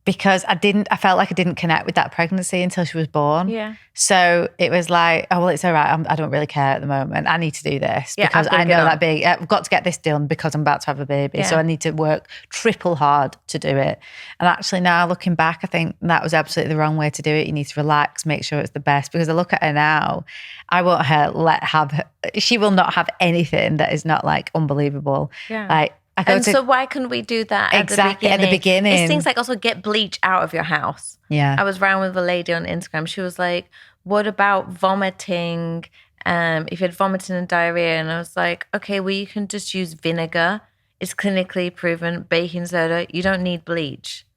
because I felt like I didn't connect with that pregnancy until she was born. Yeah. So it was like, oh, well, it's all right. I don't really care at the moment. I need to do this because I know that I've got to get this done because I'm about to have a baby. Yeah. So I need to work triple hard to do it. And actually now looking back, I think that was absolutely the wrong way to do it. You need to relax, make sure it's the best, because I look at her now, I won't she will not have anything that is not like unbelievable. Yeah. Like, so why couldn't we do that at the beginning? It's things like also get bleach out of your house. Yeah. I was round with a lady on Instagram. She was like, what about vomiting? If you had vomiting and diarrhea. And I was like, okay, well, you can just use vinegar. It's clinically proven. Baking soda. You don't need bleach,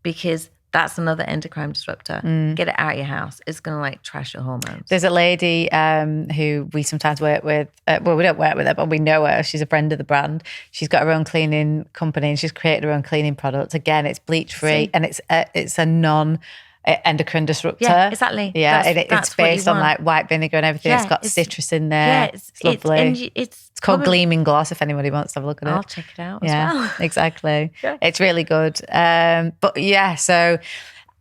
because that's another endocrine disruptor. Get it out of your house. It's going to like trash your hormones. There's a lady who we sometimes work with. Well, we don't work with her, but we know her. She's a friend of the brand. She's got her own cleaning company and she's created her own cleaning product. Again, it's bleach free and it's a non-endocrine disruptor. Yeah, exactly. Yeah, it's based on like white vinegar and everything. Yeah, it's got citrus in there. Yeah, it's lovely. It's called Gleaming Gloss if anybody wants to have a look at it. I'll check it out as well. Exactly. Yeah. It's really good. But yeah, so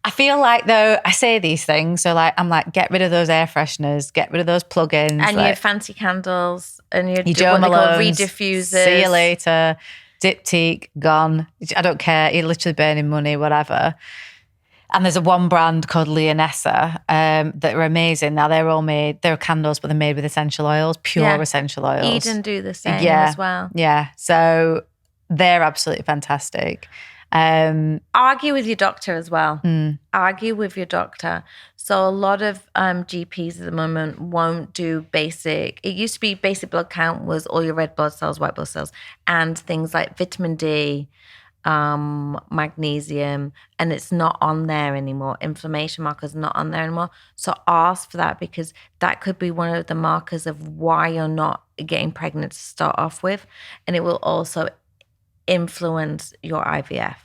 I feel like though, I say these things, so like I'm like, get rid of those air fresheners, get rid of those plugins. And like, your fancy candles and your Jo what they call Malones, rediffusers. See you later. Diptyque, gone. I don't care. You're literally burning money, whatever. And there's one brand called Elle-Sera that are amazing. Now they're candles, but they're made with essential oils, pure essential oils. Eden do the same as well. Yeah, so they're absolutely fantastic. Argue with your doctor as well. Argue with your doctor. So a lot of GPs at the moment won't do basic. It used to be basic blood count was all your red blood cells, white blood cells, and things like vitamin D, magnesium, and it's not on there anymore. Inflammation markers not on there anymore. So ask for that, because that could be one of the markers of why you're not getting pregnant to start off with, and it will also influence your IVF.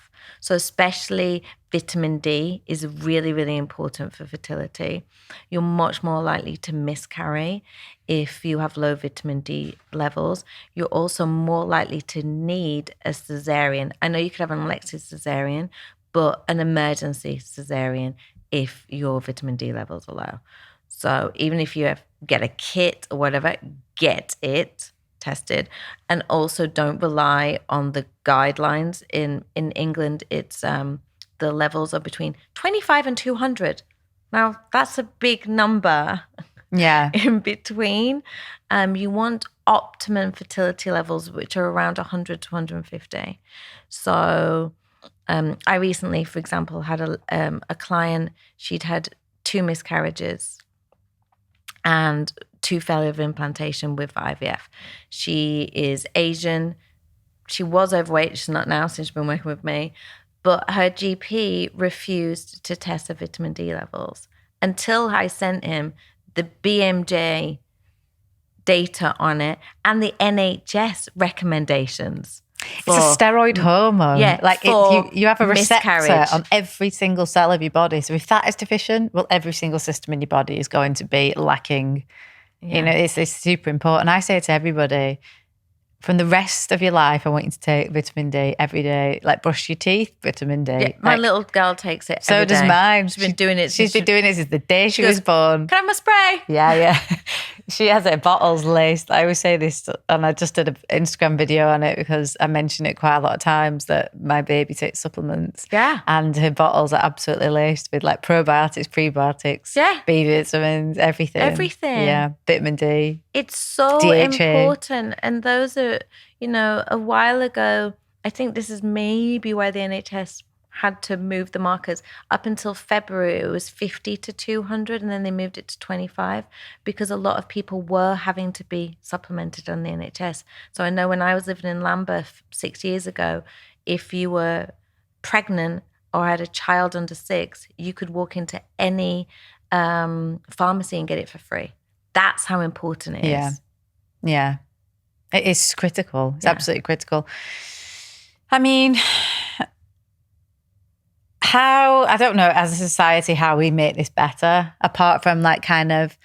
So especially vitamin D is really, really important for fertility. You're much more likely to miscarry if you have low vitamin D levels. You're also more likely to need a cesarean. I know you could have an elective cesarean, but an emergency cesarean if your vitamin D levels are low. So even if you get a kit or whatever, get it tested. And also don't rely on the guidelines. In England, it's the levels are between 25 and 200. Now, that's a big number. Yeah. In between. You want optimum fertility levels, which are around 100 to 150. So I recently, for example, had a client. She'd had 2 miscarriages and 2 failure of implantation with IVF. She is Asian. She was overweight. She's not now since she's been working with me. But her GP refused to test her vitamin D levels until I sent him the BMJ data on it and the NHS recommendations. It's a steroid hormone. Yeah, like you have a receptor on every single cell of your body. So if that is deficient, well, every single system in your body is going to be lacking. Yeah. You know, it's super important. I say to everybody, from the rest of your life, I want you to take vitamin D every day. Like brush your teeth, vitamin D. Yeah, my little girl takes it every day. So does mine. She's been doing it since the day she was born. Can I have my spray? Yeah. She has her bottles laced. I always say this, and I just did an Instagram video on it because I mention it quite a lot of times that my baby takes supplements. Yeah. And her bottles are absolutely laced with like probiotics, prebiotics, B vitamins, everything. Everything. Yeah. Vitamin D. It's so Dietary. important. And those are, a while ago, I think this is maybe why the NHS had to move the markers. Up until February, it was 50 to 200, and then they moved it to 25 because a lot of people were having to be supplemented on the NHS. So I know when I was living in Lambeth 6 years ago, if you were pregnant or had a child under 6, you could walk into any pharmacy and get it for free. That's how important it is. Yeah. It is critical. It's absolutely critical. I mean, I don't know, as a society, how we make this better, apart from like kind of,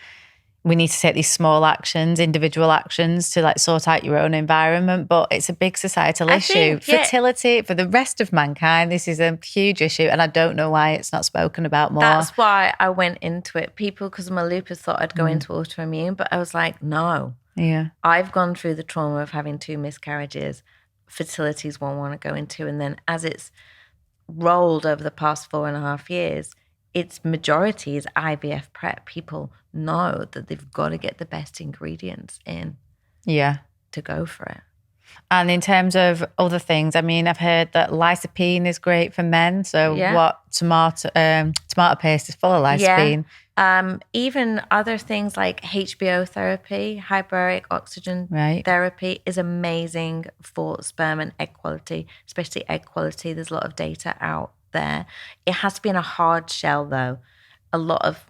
we need to take these small actions, individual actions to like sort out your own environment. But it's a big societal issue. Fertility for the rest of mankind, this is a huge issue. And I don't know why it's not spoken about more. That's why I went into it. People, because of my lupus, thought I'd go into autoimmune. But I was like, no. Yeah. I've gone through the trauma of having 2 miscarriages. Fertility is one I want to go into. And then as it's rolled over the past 4.5 years, its majority is IVF prep. People know that they've got to get the best ingredients in to go for it. And in terms of other things, I mean, I've heard that lycopene is great for men. So what tomato paste is full of lycopene. Even other things like HBO therapy, hyperbaric oxygen therapy is amazing for sperm and egg quality, especially egg quality. There's a lot of data out there. It has to be in a hard shell though. A lot of,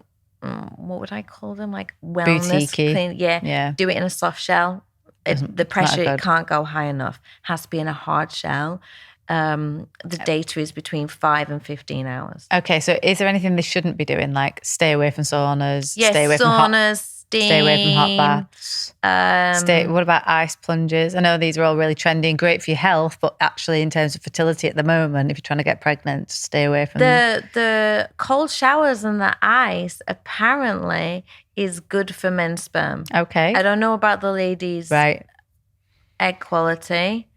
what would I call them? Like wellness. Clean, do it in a soft shell. The pressure, it can't go high enough. Has to be in a hard shell. The data is between 5 and 15 hours. Okay, so is there anything they shouldn't be doing? Like stay away from saunas, yes, stay away from steam. Stay away from hot baths. What about ice plunges? I know these are all really trendy and great for your health, but actually in terms of fertility at the moment, if you're trying to get pregnant, stay away from them. The cold showers and the ice apparently is good for men's sperm. Okay. I don't know about the ladies' egg quality,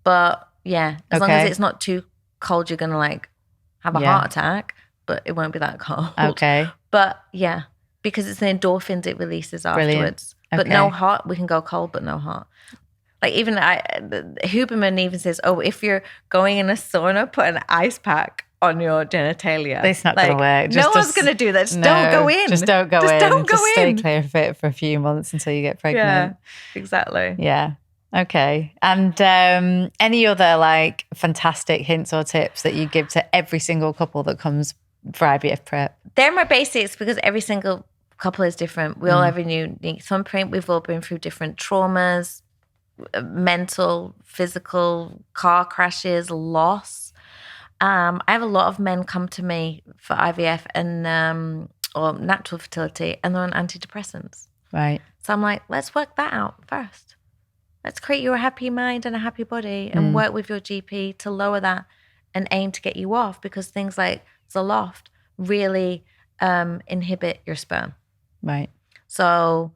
but as long as it's not too cold, you're going to like have a heart attack, but it won't be that cold. Okay. But because it's the endorphins it releases afterwards. But no hot, we can go cold, but no hot. Like even Huberman even says, if you're going in a sauna, put an ice pack on your genitalia. It's not going to work. No one's going to do that. Just don't go in. Just don't go in. Just stay clear of it for a few months until you get pregnant. Yeah, exactly. Yeah. Okay. And any other like fantastic hints or tips that you give to every single couple that comes for IVF prep? They're my basics because every single couple is different. We all have a unique thumbprint. We've all been through different traumas, mental, physical, car crashes, loss. I have a lot of men come to me for IVF and or natural fertility, and they're on antidepressants. Right. So I'm like, let's work that out first. Let's create you a happy mind and a happy body and work with your GP to lower that and aim to get you off, because things like Zoloft really inhibit your sperm. Right. So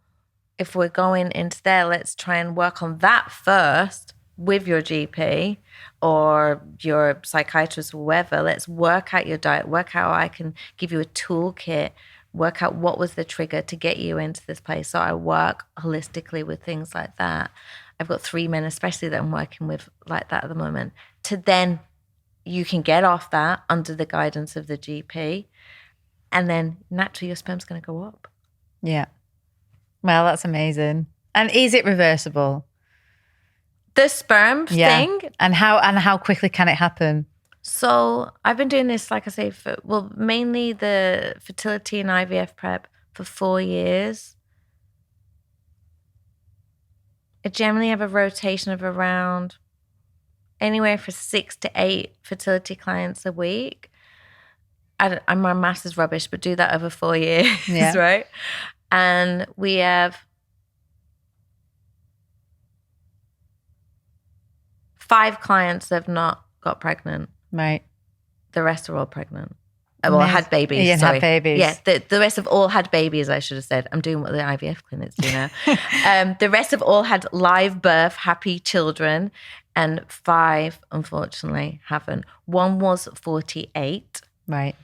if we're going into there, let's try and work on that first with your GP or your psychiatrist or whoever. Let's work out your diet, work out how I can give you a toolkit, work out what was the trigger to get you into this place. So I work holistically with things like that. I've got 3 men especially that I'm working with like that at the moment. To then you can get off that under the guidance of the GP, and then naturally your sperm's going to go up. Yeah. Well, that's amazing. And is it reversible? The sperm thing? And how quickly can it happen? So I've been doing this, like I say, mainly the fertility and IVF prep for 4 years. I generally have a rotation of around anywhere from 6 to 8 fertility clients a week. My maths is rubbish, but do that over 4 years, right? And we have 5 clients that have not got pregnant. Right. The rest are all pregnant. Well, had babies. Yeah, had babies. Yeah, the rest have all had babies, I should have said. I'm doing what the IVF clinics do now. The rest have all had live birth, happy children, and 5, unfortunately, haven't. 1 was 48. Right.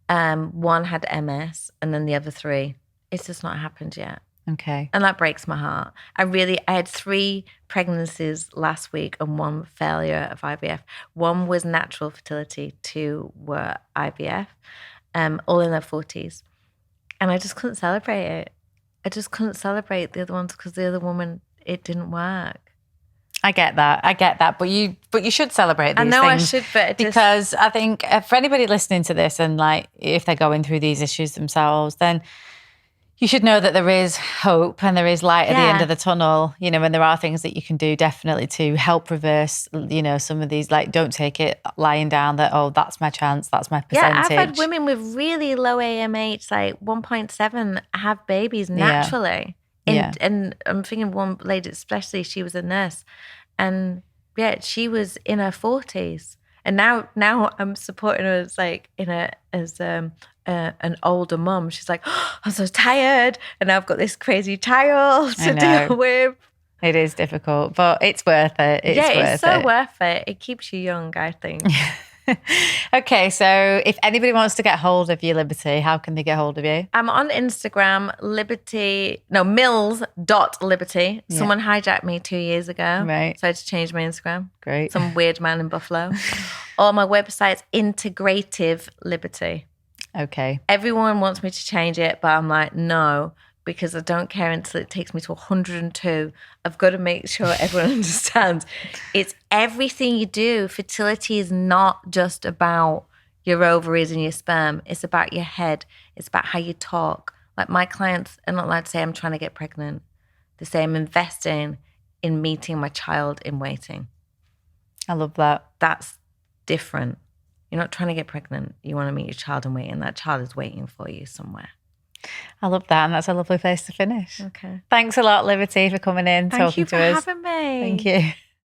1 had MS, and then the other 3, it's just not happened yet. Okay. And that breaks my heart. I had 3 pregnancies last week and 1 failure of IVF. 1 was natural fertility, 2 were IVF, all in their 40s. And I just couldn't celebrate it. I just couldn't celebrate the other ones because the other woman, it didn't work. I get that. But you should celebrate these things. I know I should, but because I think for anybody listening to this and like if they're going through these issues themselves, then you should know that there is hope and there is light at the end of the tunnel, you know, and there are things that you can do definitely to help reverse, you know, some of these, like don't take it lying down that, oh, that's my chance, that's my percentage. Yeah, I've had women with really low AMH, like 1.7, have babies naturally. And I'm thinking one lady especially, she was a nurse and she was in her 40s. And now I'm supporting her as like as an older mum. She's like, oh, I'm so tired and I've got this crazy child to deal with. It is difficult, but it's worth it. It's so worth it. It keeps you young, I think. Okay, so if anybody wants to get hold of you, Liberty, how can they get hold of you? I'm on Instagram, mills.liberty. Someone hijacked me 2 years ago. Right. So I had to change my Instagram. Great. Some weird man in Buffalo. Or my website's Integrative Liberty. Okay. Everyone wants me to change it, but I'm like, no, because I don't care until it takes me to 102. I've got to make sure everyone understands. It's everything you do. Fertility is not just about your ovaries and your sperm. It's about your head. It's about how you talk. Like my clients are not allowed to say, I'm trying to get pregnant. They say, I'm investing in meeting my child in waiting. I love that. That's different. You're not trying to get pregnant. You want to meet your child in waiting. That child is waiting for you somewhere. I love that, and that's a lovely place to finish. Okay. Thanks a lot, Liberty, for coming in, talking to us. Thank you for having me. Thank you.